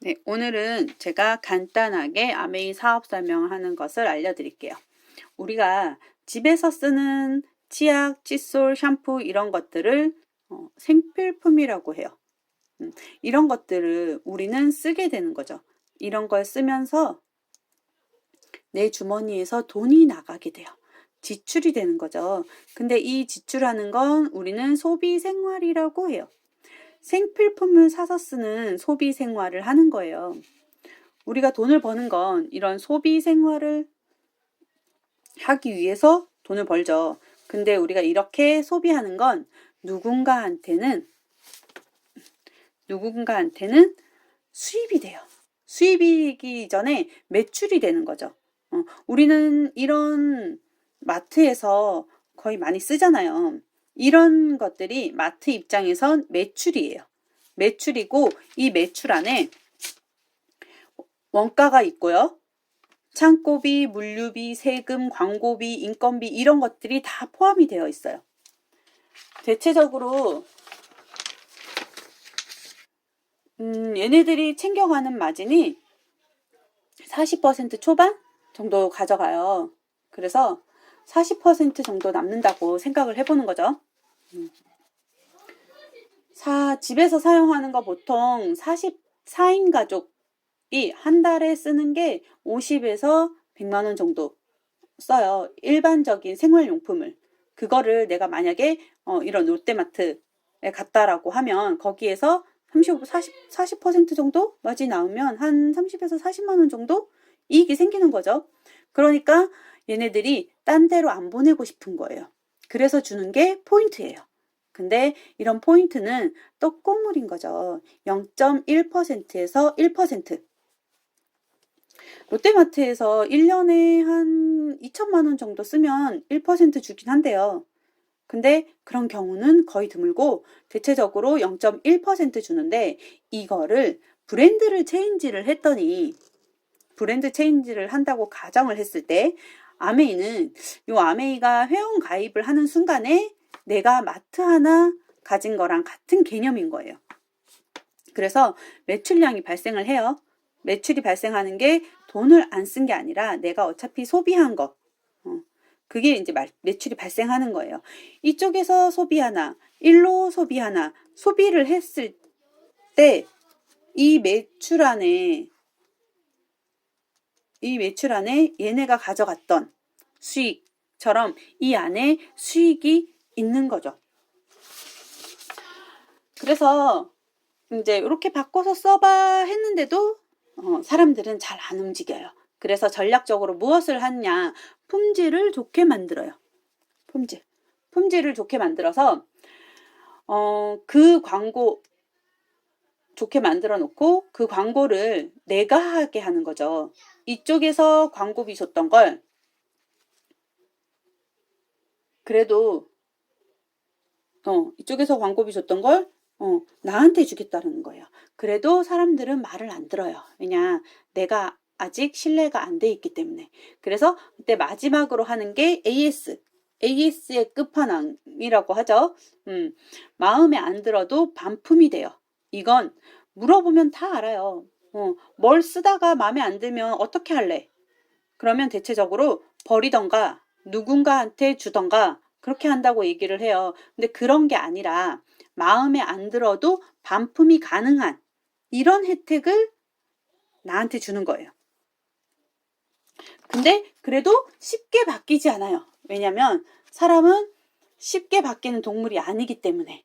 네, 오늘은 제가 간단하게 아메이 사업 설명하는 것을 알려드릴게요. 우리가 집에서 쓰는 치약, 칫솔, 샴푸 이런 것들을 생필품이라고 해요. 이런 것들을 우리는 쓰게 되는 거죠. 이런 걸 쓰면서 내 주머니에서 돈이 나가게 돼요. 지출이 되는 거죠. 근데 이 지출하는 건 우리는 소비 생활이라고 해요. 생필품을 사서 쓰는 소비 생활을 하는 거예요. 우리가 돈을 버는 건 이런 소비 생활을 하기 위해서 돈을 벌죠. 근데 우리가 이렇게 소비하는 건 누군가한테는 수입이 돼요. 수입이기 전에 매출이 되는 거죠. 우리는 이런 마트에서 거의 많이 쓰잖아요. 이런 것들이 마트 입장에선 매출이에요. 매출이고 이 매출 안에 원가가 있고요. 창고비, 물류비, 세금, 광고비, 인건비 이런 것들이 다 포함이 되어 있어요. 대체적으로 얘네들이 챙겨가는 마진이 40% 초반 정도 가져가요. 그래서 40% 정도 남는다고 생각을 해보는 거죠. 집에서 사용하는 거 보통 44인 가족이 한 달에 쓰는 게 50에서 100만 원 정도 써요. 일반적인 생활용품을. 그거를 내가 만약에 이런 롯데마트에 갔다라고 하면 거기에서 35, 40% 정도 마진이 나오면 한 30에서 40만 원 정도 이익이 생기는 거죠. 그러니까 얘네들이 딴 데로 안 보내고 싶은 거예요. 그래서 주는 게 포인트예요. 근데 이런 포인트는 떡고물인 거죠. 0.1%에서 1%. 롯데마트에서 1년에 한 2천만 원 정도 쓰면 1% 주긴 한대요. 근데 그런 경우는 거의 드물고 대체적으로 0.1% 주는데 이거를 브랜드를 체인지를 했더니 브랜드 체인지를 한다고 가정을 했을 때 아메이는 요 아메이가 회원 가입을 하는 순간에 내가 마트 하나 가진 거랑 같은 개념인 거예요. 그래서 매출량이 발생을 해요. 매출이 발생하는 게 돈을 안 쓴 게 아니라 내가 어차피 소비한 거. 그게 이제 매출이 발생하는 거예요. 이쪽에서 소비 하나, 일로 소비 하나, 소비를 했을 때 이 매출 안에 얘네가 가져갔던 수익처럼 이 안에 수익이 있는 거죠. 그래서 이제 이렇게 바꿔서 써봐 했는데도 사람들은 잘 안 움직여요. 그래서 전략적으로 무엇을 하냐? 품질을 좋게 만들어요. 품질을 좋게 만들어서 그 광고 좋게 만들어 놓고 그 광고를 내가 하게 하는 거죠. 이쪽에서 광고비 줬던 걸 그래도 이쪽에서 광고비 줬던 걸 나한테 주겠다는 거예요. 그래도 사람들은 말을 안 들어요. 왜냐, 내가 아직 신뢰가 안 돼 있기 때문에. 그래서 그때 마지막으로 하는 게 AS의 끝판왕이라고 하죠. 마음에 안 들어도 반품이 돼요. 이건 물어보면 다 알아요. 뭘 쓰다가 마음에 안 들면 어떻게 할래? 그러면 대체적으로 버리던가 누군가한테 주던가 그렇게 한다고 얘기를 해요. 근데 그런 게 아니라 마음에 안 들어도 반품이 가능한 이런 혜택을 나한테 주는 거예요. 근데 그래도 쉽게 바뀌지 않아요. 왜냐면 사람은 쉽게 바뀌는 동물이 아니기 때문에.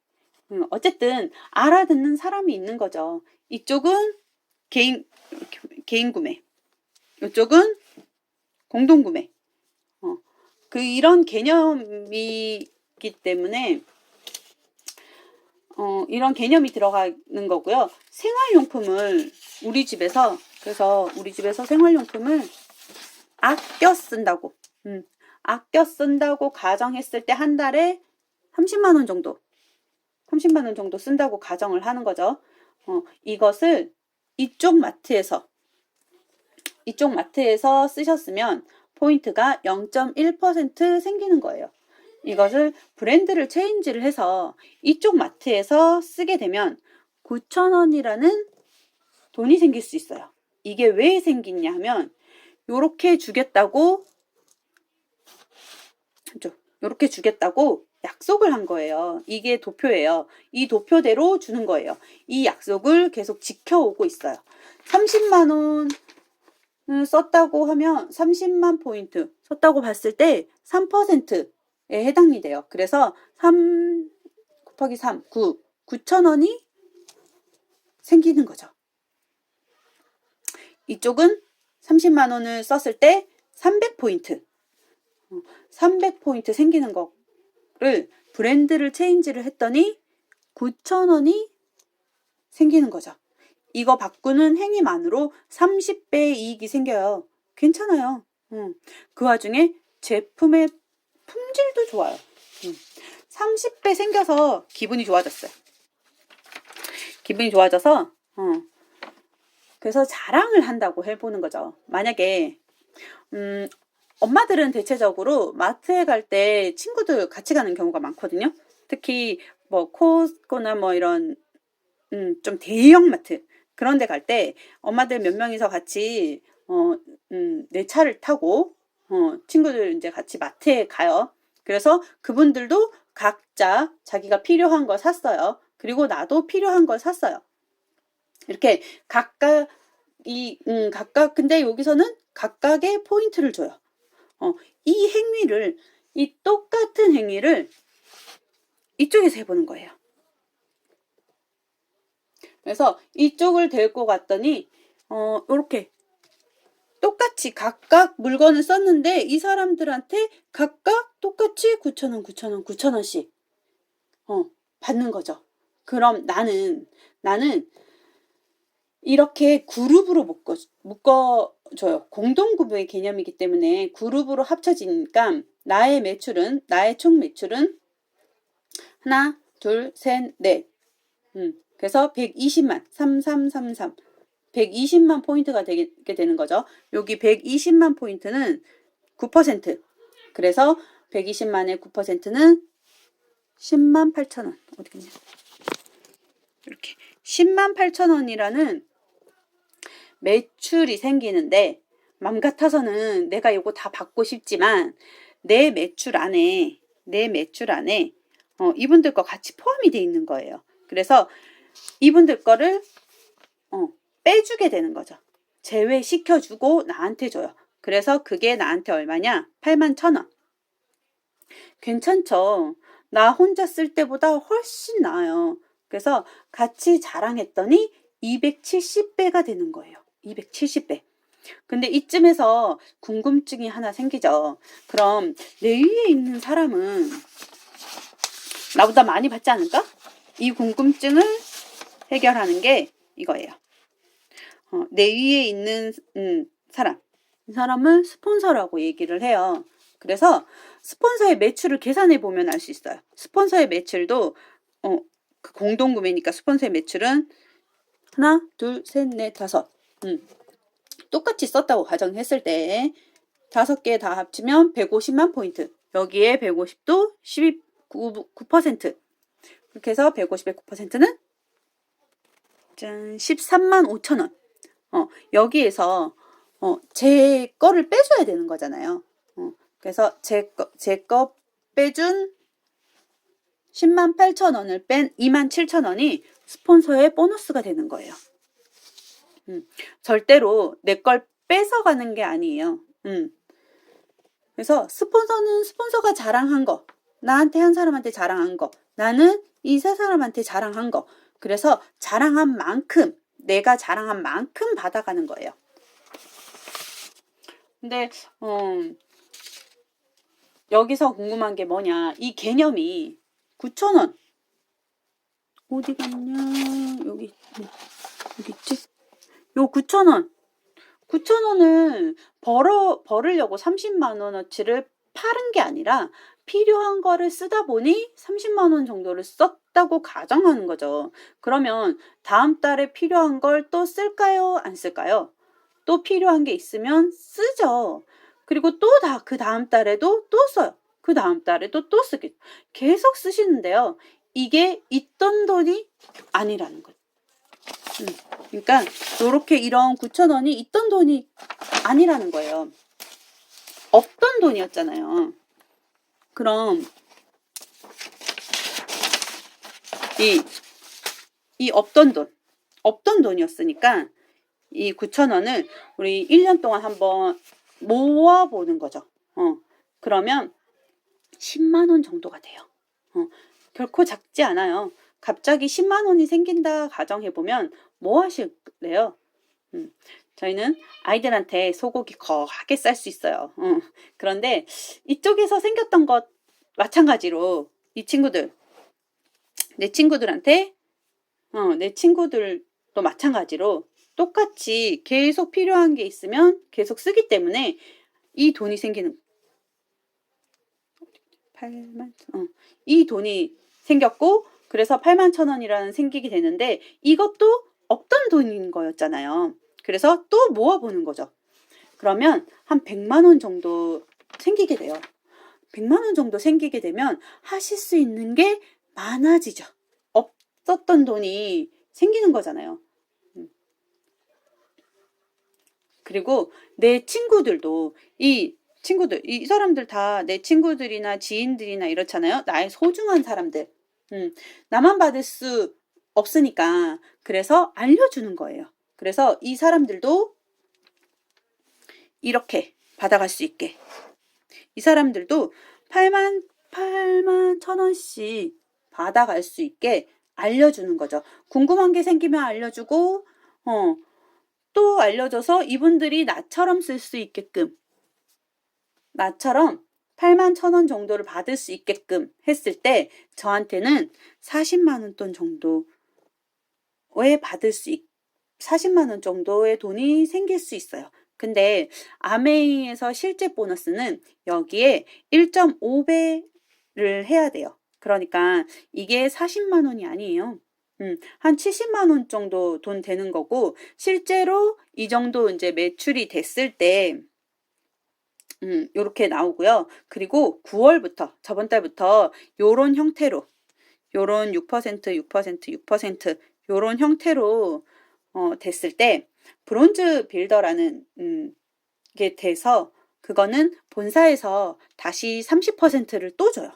어쨌든 알아듣는 사람이 있는 거죠. 이쪽은 개인 구매, 이쪽은 공동 구매. 이런 개념이기 때문에 이런 개념이 들어가는 거고요. 생활용품을 그래서 우리 집에서 생활용품을 아껴 쓴다고 가정했을 때 한 달에 30만 원 정도 쓴다고 가정을 하는 거죠. 이것을 이쪽 마트에서 쓰셨으면 포인트가 0.1% 생기는 거예요. 이것을 브랜드를 체인지를 해서 이쪽 마트에서 쓰게 되면 9,000원이라는 돈이 생길 수 있어요. 이게 왜 생기냐 하면 요렇게 주겠다고 요렇게 주겠다고 약속을 한 거예요. 이게 도표예요. 이 도표대로 주는 거예요. 이 약속을 계속 지켜오고 있어요. 30만 원 썼다고 하면 30만 포인트 썼다고 봤을 때 3%에 해당이 돼요. 그래서 3 곱하기 3, 9천 원이 생기는 거죠. 이쪽은 30만 원을 썼을 때 300포인트 생기는 거를 브랜드를 체인지를 했더니 9천 원이 생기는 거죠. 이거 바꾸는 행위만으로 30배의 이익이 생겨요. 괜찮아요. 그 와중에 제품의 품질도 좋아요. 30배 생겨서 기분이 좋아졌어요. 기분이 좋아져서 그래서 자랑을 한다고 해보는 거죠. 만약에 엄마들은 대체적으로 마트에 갈 때 친구들 같이 가는 경우가 많거든요. 특히 뭐 코스코나 뭐 이런 좀 대형 마트 그런 데 갈 때 엄마들 몇 명이서 같이 내 차를 타고 친구들 이제 같이 마트에 가요. 그래서 그분들도 각자 자기가 필요한 걸 샀어요. 그리고 나도 필요한 걸 샀어요. 이렇게 각각 근데 여기서는 각각의 포인트를 줘요. 이 행위를, 이 똑같은 행위를 이쪽에서 해보는 거예요. 그래서 이쪽을 데리고 갔더니, 요렇게 똑같이 각각 물건을 썼는데 이 사람들한테 각각 똑같이 9,000원, 9,000원, 9,000원씩 받는 거죠. 그럼 나는 이렇게 그룹으로 묶어줘요. 공동구매의 개념이기 때문에 그룹으로 합쳐지니까 나의 총 매출은 하나, 둘, 셋, 넷. 그래서 120만, 3333. 120만 포인트가 되게 되는 거죠. 여기 120만 포인트는 9%. 그래서 120만의 9%는 10만 8천 원. 어디 있냐? 이렇게 10만 8천 원이라는 매출이 생기는데 맘 같아서는 내가 이거 다 받고 싶지만 내 매출 안에 이분들 거 같이 포함이 돼 있는 거예요. 그래서 이분들 거를 빼주게 되는 거죠. 제외시켜주고 나한테 줘요. 그래서 그게 나한테 얼마냐? 8만 1,000원. 괜찮죠? 나 혼자 쓸 때보다 훨씬 나아요. 그래서 같이 자랑했더니 270배가 되는 거예요. 270배. 근데 이쯤에서 궁금증이 하나 생기죠. 그럼 내 위에 있는 사람은 나보다 많이 받지 않을까? 이 궁금증을 해결하는 게 이거예요. 내 위에 있는 사람, 이 사람을 스폰서라고 얘기를 해요. 그래서 스폰서의 매출을 계산해 보면 알 수 있어요. 스폰서의 매출도 그 공동구매니까 스폰서의 매출은 하나, 둘, 셋, 넷, 다섯. 똑같이 썼다고 가정했을 때 5개 다 합치면 150만 포인트. 여기에 150도 9%. 그렇게 해서 150의 9%는 짠, 13만 5천 원. 여기에서 제 거를 빼줘야 되는 거잖아요. 그래서 제 거 빼준 10만 8천 원을 뺀 2만 7천 원이 스폰서의 보너스가 되는 거예요. 절대로 내 걸 뺏어가는 게 아니에요. 그래서 스폰서는 스폰서가 자랑한 거, 나한테 한 사람한테 자랑한 거, 나는 이 세 사람한테 자랑한 거. 그래서 자랑한 만큼, 내가 자랑한 만큼 받아가는 거예요. 근데 여기서 궁금한 게 뭐냐, 이 개념이 9,000원 어디 갔냐, 여기 있지? 요 9,000원을 벌으려고 30만 원어치를 파는 게 아니라 필요한 거를 쓰다 보니 30만 원 정도를 썼다고 가정하는 거죠. 그러면 다음 달에 필요한 걸 또 쓸까요? 안 쓸까요? 또 필요한 게 있으면 쓰죠. 그리고 또 그 다음 달에도 또 써요. 그 다음 달에도 또 쓰겠죠. 계속 쓰시는데요. 이게 있던 돈이 아니라는 거예요. 그러니까 요렇게 이런 9,000원이 있던 돈이 아니라는 거예요. 없던 돈이었잖아요. 그럼 이 없던 돈이었으니까 이 9,000원을 우리 1년 동안 한번 모아보는 거죠. 그러면 10만 원 정도가 돼요. 결코 작지 않아요. 갑자기 10만 원이 생긴다 가정해보면 뭐 하실래요? 저희는 아이들한테 소고기 거하게 쌀 수 있어요. 그런데 이쪽에서 생겼던 것 마찬가지로 이 친구들, 내 친구들한테, 내 친구들도 마찬가지로 똑같이 계속 필요한 게 있으면 계속 쓰기 때문에 이 돈이 생기는 8만 이 돈이 생겼고 그래서 8만 1,000원이라는 생기게 되는데 이것도 없던 돈인 거였잖아요. 그래서 또 모아보는 거죠. 그러면 한 100만 원 정도 생기게 돼요. 100만 원 정도 생기게 되면 하실 수 있는 게 많아지죠. 없었던 돈이 생기는 거잖아요. 그리고 내 친구들도 이 사람들 다 내 친구들이나 지인들이나 이렇잖아요. 나의 소중한 사람들. 나만 받을 수 없으니까 그래서 알려주는 거예요. 그래서 이 사람들도 이렇게 받아갈 수 있게 이 사람들도 8만 1,000원씩 받아갈 수 있게 알려주는 거죠. 궁금한 게 생기면 알려주고 또 알려줘서 이분들이 나처럼 쓸 수 있게끔 나처럼 8만 1,000원 정도를 받을 수 있게끔 했을 때 저한테는 40만 원 돈 정도에 40만 원 정도의 돈이 생길 수 있어요. 근데 아메이에서 실제 보너스는 여기에 1.5배를 해야 돼요. 그러니까 이게 40만 원이 아니에요. 한 70만 원 정도 돈 되는 거고 실제로 이 정도 이제 매출이 됐을 때 요렇게 나오고요. 그리고 9월부터 저번 달부터 요런 형태로 요런 6%, 6%, 6% 요런 형태로 됐을 때 브론즈 빌더라는 게 돼서 그거는 본사에서 다시 30%를 또 줘요.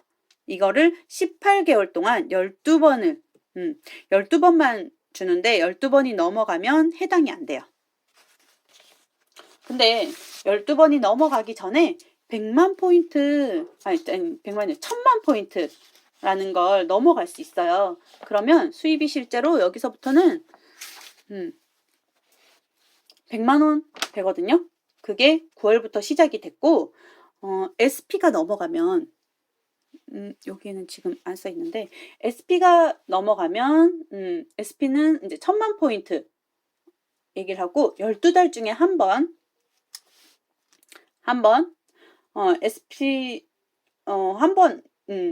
이거를 18개월 동안 12번을 12번만 주는데 12번이 넘어가면 해당이 안 돼요. 근데 12번이 넘어가기 전에 100만 포인트, 1000만 포인트라는 걸 넘어갈 수 있어요. 그러면 수입이 실제로 여기서부터는 100만 원 되거든요. 그게 9월부터 시작이 됐고 SP가 넘어가면 여기는 지금 안 써 있는데 SP가 넘어가면 SP는 이제 1000만 포인트 얘기를 하고 12달 중에 한 번 SP 한 번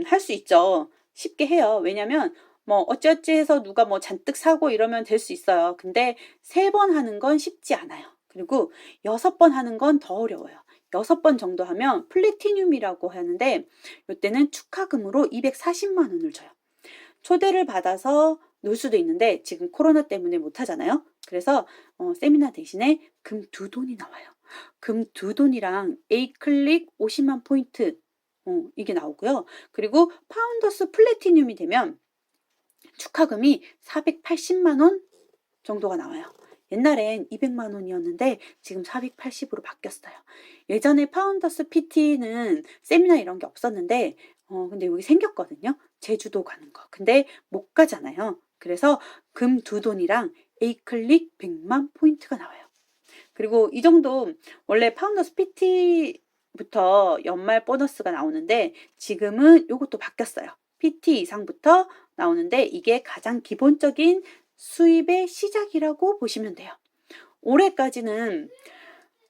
할 수 있죠. 쉽게 해요. 왜냐면 뭐 어찌어찌 해서 누가 뭐 잔뜩 사고 이러면 될 수 있어요. 근데 3번 하는 건 쉽지 않아요. 그리고 6번 하는 건 더 어려워요. 6번 정도 하면 플래티늄이라고 하는데 이때는 축하금으로 240만 원을 줘요. 초대를 받아서 놀 수도 있는데 지금 코로나 때문에 못 하잖아요. 그래서 세미나 대신에 금 2돈이 나와요. 금 2돈이랑 A클릭 50만 포인트 이게 나오고요. 그리고 파운더스 플래티늄이 되면 축하금이 480만 원 정도가 나와요. 옛날엔 200만 원이었는데 지금 480으로 바뀌었어요. 예전에 파운더스 PT는 세미나 이런 게 없었는데 근데 여기 생겼거든요. 제주도 가는 거. 근데 못 가잖아요. 그래서 금 2돈이랑 A클릭 100만 포인트가 나와요. 그리고 이 정도 원래 파운더스 PT부터 연말 보너스가 나오는데 지금은 이것도 바뀌었어요. PT 이상부터 나오는데 이게 가장 기본적인 수입의 시작이라고 보시면 돼요. 올해까지는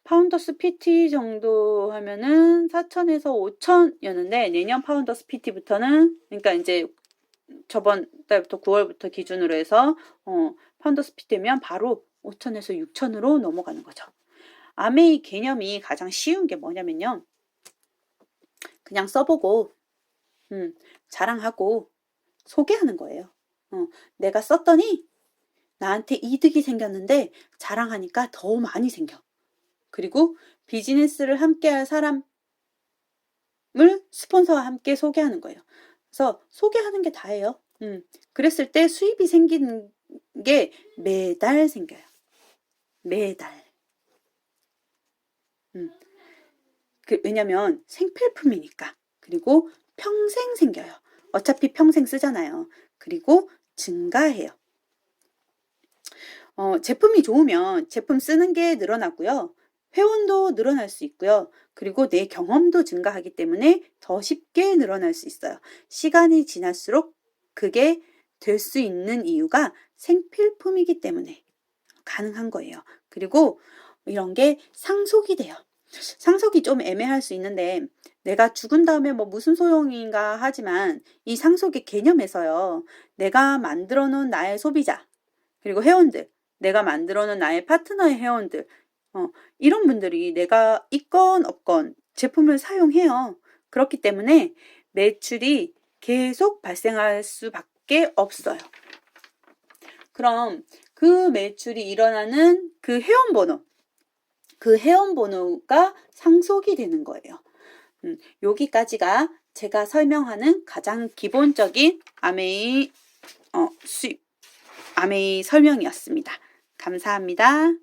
파운더스 PT 정도 하면은 4천에서 5천이었는데 내년 파운더스 PT부터는 그러니까 이제 저번 달부터 9월부터 기준으로 해서 파운더스 PT면 바로 5천에서 6천으로 넘어가는 거죠. 아메이 개념이 가장 쉬운 게 뭐냐면요. 그냥 써보고 자랑하고 소개하는 거예요. 내가 썼더니 나한테 이득이 생겼는데 자랑하니까 더 많이 생겨. 그리고 비즈니스를 함께할 사람을 스폰서와 함께 소개하는 거예요. 그래서 소개하는 게 다예요. 그랬을 때 수입이 생기는 게 매달 생겨요. 매달. 왜냐면 생필품이니까. 그리고 평생 생겨요. 어차피 평생 쓰잖아요. 그리고 증가해요. 제품이 좋으면 제품 쓰는 게 늘어나고요. 회원도 늘어날 수 있고요. 그리고 내 경험도 증가하기 때문에 더 쉽게 늘어날 수 있어요. 시간이 지날수록 그게 될 수 있는 이유가 생필품이기 때문에 가능한 거예요. 그리고 이런 게 상속이 돼요. 상속이 좀 애매할 수 있는데 내가 죽은 다음에 뭐 무슨 소용인가 하지만 이 상속의 개념에서요. 내가 만들어 놓은 나의 소비자 그리고 회원들 내가 만들어 놓은 나의 파트너의 회원들 이런 분들이 내가 있건 없건 제품을 사용해요. 그렇기 때문에 매출이 계속 발생할 수밖에 없어요. 그럼 그 매출이 일어나는 그 회원번호가 상속이 되는 거예요. 여기까지가 제가 설명하는 가장 기본적인 아메이 설명이었습니다. 감사합니다.